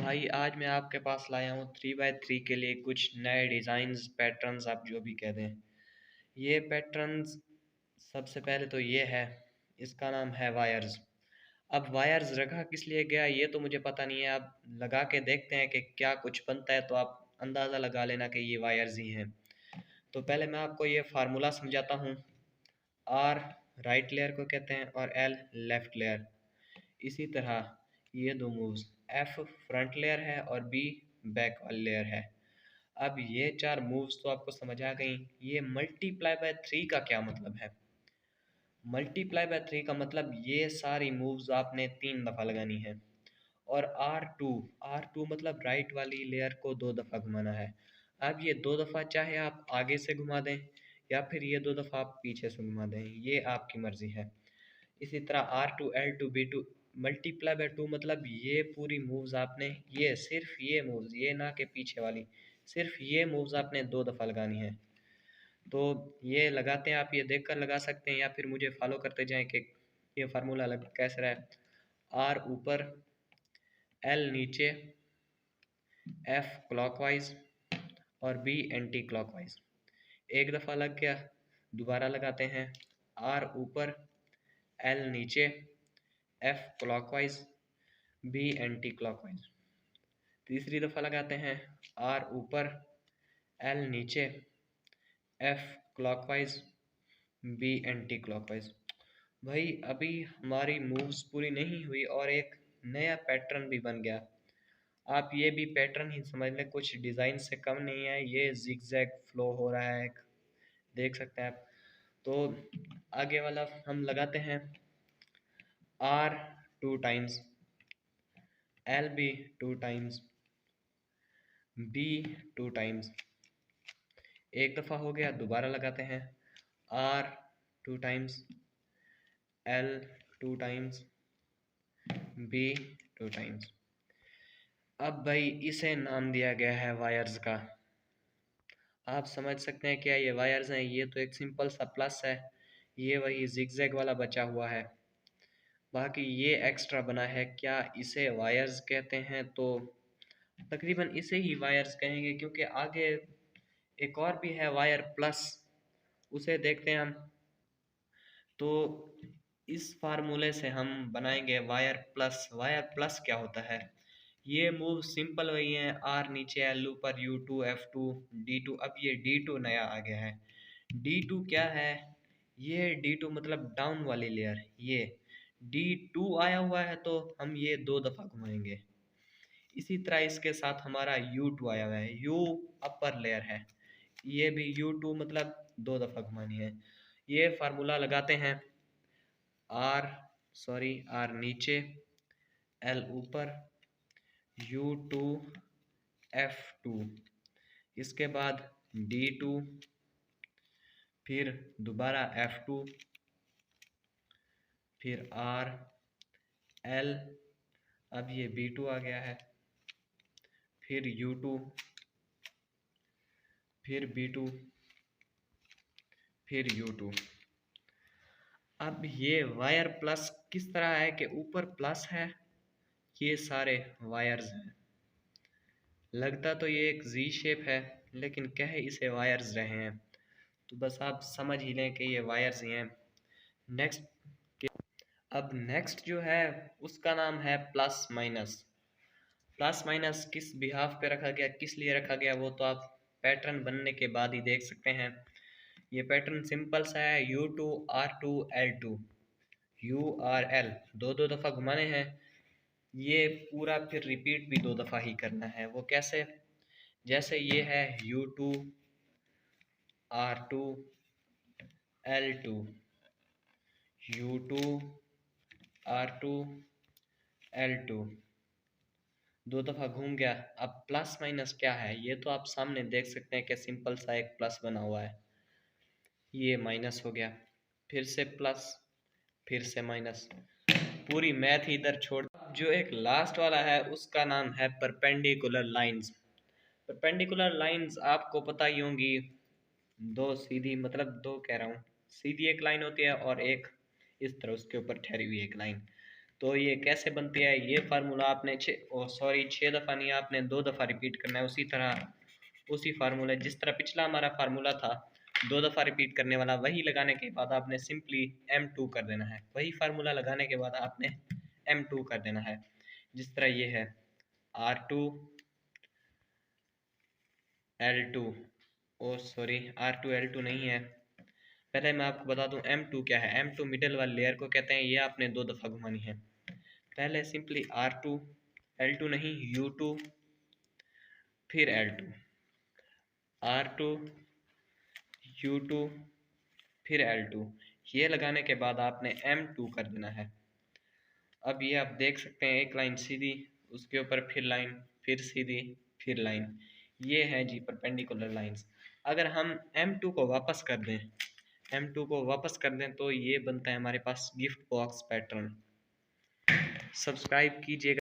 भाई आज मैं आपके पास लाया हूँ 3x3 के लिए कुछ नए डिज़ाइंस पैटर्न्स आप जो भी कह दें। ये पैटर्न्स सबसे पहले तो ये है, इसका नाम है वायर्स। अब वायर्स रखा किस लिए गया ये तो मुझे पता नहीं है। अब लगा के देखते हैं कि क्या कुछ बनता है, तो आप अंदाज़ा लगा लेना कि ये वायर्स ही हैं। तो पहले मैं आपको ये फार्मूला समझाता हूँ। आर राइट लेयर को कहते हैं और एल लेफ्ट लेयर। इसी तरह ये दो मूव्स, एफ फ्रंट लेयर है और बी बैक वाली लेयर है। अब ये चार मूव्स तो आपको समझ आ गई। ये मल्टीप्लाई बाय 3 का क्या मतलब है? मल्टीप्लाई बाय 3 का मतलब ये सारी मूव्स आपने 3 दफ़ा लगानी है। और आर टू मतलब राइट वाली लेयर को 2 दफ़ा घुमाना है। अब ये 2 दफ़ा चाहे आप आगे से घुमा दें या फिर ये 2 दफ़ा आप पीछे से घुमा दें, ये आपकी मर्ज़ी है। इसी तरह R2 L2 B2 multiply by 2 मतलब ये पूरी मूव्स आपने, ये सिर्फ ये मूव्स, ये ना के पीछे वाली, सिर्फ ये मूव्स आपने 2 दफ़ा लगानी है। तो ये लगाते हैं, आप ये देखकर लगा सकते हैं या फिर मुझे फॉलो करते जाएं कि ये फार्मूला लग कैसे रहा है। आर ऊपर, एल नीचे, एफ क्लॉकवाइज और बी एंटी क्लॉकवाइज। एक दफ़ा लग गया, दोबारा लगाते हैं। आर ऊपर, एल नीचे, F clockwise, B anti clockwise. तीसरी दफ़ा लगाते हैं। आर ऊपर, एल नीचे, F clockwise, B anti clockwise. भाई अभी हमारी मूव्स पूरी नहीं हुई और एक नया पैटर्न भी बन गया। आप ये भी पैटर्न ही समझ लें, कुछ डिज़ाइन से कम नहीं है। ये जिगजैग फ्लो हो रहा है, देख सकते हैं आप। तो आगे वाला हम लगाते हैं। R 2 times, L B 2 times, B 2 times. एक दफ़ा हो गया, दोबारा लगाते हैं। R 2 times, L 2 times, B 2 times. अब भाई इसे नाम दिया गया है वायर्स का। आप समझ सकते हैं क्या ये वायर्स हैं? ये तो एक सिंपल सा प्लस है, ये वही जिगजैग वाला बचा हुआ है, बाकी ये एक्स्ट्रा बना है। क्या इसे वायर्स कहते हैं? तो तकरीबन इसे ही वायर्स कहेंगे, क्योंकि आगे एक और भी है वायर प्लस, उसे देखते हैं हम। तो इस फार्मूले से हम बनाएंगे वायर प्लस। वायर प्लस क्या होता है? ये मूव सिंपल वही है, आर नीचे, एल ऊपर, U2 F2 D2। अब ये D2 नया आ गया है। D2 क्या है? ये D2 मतलब डाउन वाली लेयर। ये D2 आया हुआ है तो हम ये 2 दफ़ा घुमाएंगे। इसी तरह इसके साथ हमारा U2 आया हुआ है, U अपर लेयर है, ये भी U2 मतलब 2 दफ़ा घुमानी है। ये फार्मूला लगाते हैं। आर नीचे, एल ऊपर, U2 F2, इसके बाद D2, फिर दोबारा F2, फिर R L, अब ये B2 आ गया है, फिर U2, फिर B2, फिर U2। अब ये वायर प्लस किस तरह है कि ऊपर प्लस है, ये सारे वायर्स हैं। लगता तो ये एक जी शेप है, लेकिन कह इसे वायर्स रहे हैं, तो बस आप समझ ही लें कि ये वायर्स ही हैं। नेक्स्ट अब नेक्स्ट जो है उसका नाम है प्लस माइनस। प्लस माइनस किस बिहाफ पे रखा गया, किस लिए रखा गया, वो तो आप पैटर्न बनने के बाद ही देख सकते हैं। ये पैटर्न सिंपल सा है, U2 R2 L2, URL, दो दो दफ़ा घुमाने हैं। ये पूरा फिर रिपीट भी 2 दफ़ा ही करना है। वो कैसे? जैसे ये है U2 R2 L2, U2 R2 L2, 2 दफ़ा घूम गया। अब प्लस माइनस क्या है, ये तो आप सामने देख सकते हैं कि सिंपल सा एक प्लस बना हुआ है, ये माइनस हो गया, फिर से प्लस, फिर से माइनस। पूरी मैथ इधर छोड़, जो एक लास्ट वाला है उसका नाम है परपेंडिकुलर लाइंस। परपेंडिकुलर लाइंस आपको पता ही होंगी, दो सीधी, मतलब दो कह रहा हूँ, सीधी एक लाइन होती है और एक इस तरह उसके ऊपर ठहरी हुई एक लाइन। तो ये कैसे बनती है, ये फार्मूला आपने 6 दफ़ा नहीं, आपने 2 दफ़ा रिपीट करना है। उसी फार्मूला, जिस तरह पिछला हमारा फार्मूला था 2 दफ़ा रिपीट करने वाला, वही लगाने के बाद आपने सिंपली M2 कर देना है। वही फार्मूला लगाने के बाद आपने M2 कर देना है। जिस तरह ये है R2 L2, ओ सॉरी R2 L2 नहीं है। पहले मैं आपको बता दूं M2 क्या है। M2 मिडिल वाली लेयर को कहते हैं। ये आपने 2 दफ़ा घुमानी है। पहले सिंपली R2 L2 नहीं U2 फिर L2, R2 U2 फिर L2, ये लगाने के बाद आपने M2 कर देना है। अब ये आप देख सकते हैं, एक लाइन सीधी, उसके ऊपर फिर लाइन, फिर सीधी, फिर लाइन, ये है जी परपेंडिकुलर लाइंस। अगर हम M2 को वापस कर दें, M2 को वापस कर दें तो ये बनता है हमारे पास गिफ्ट बॉक्स पैटर्न। सब्सक्राइब कीजिएगा।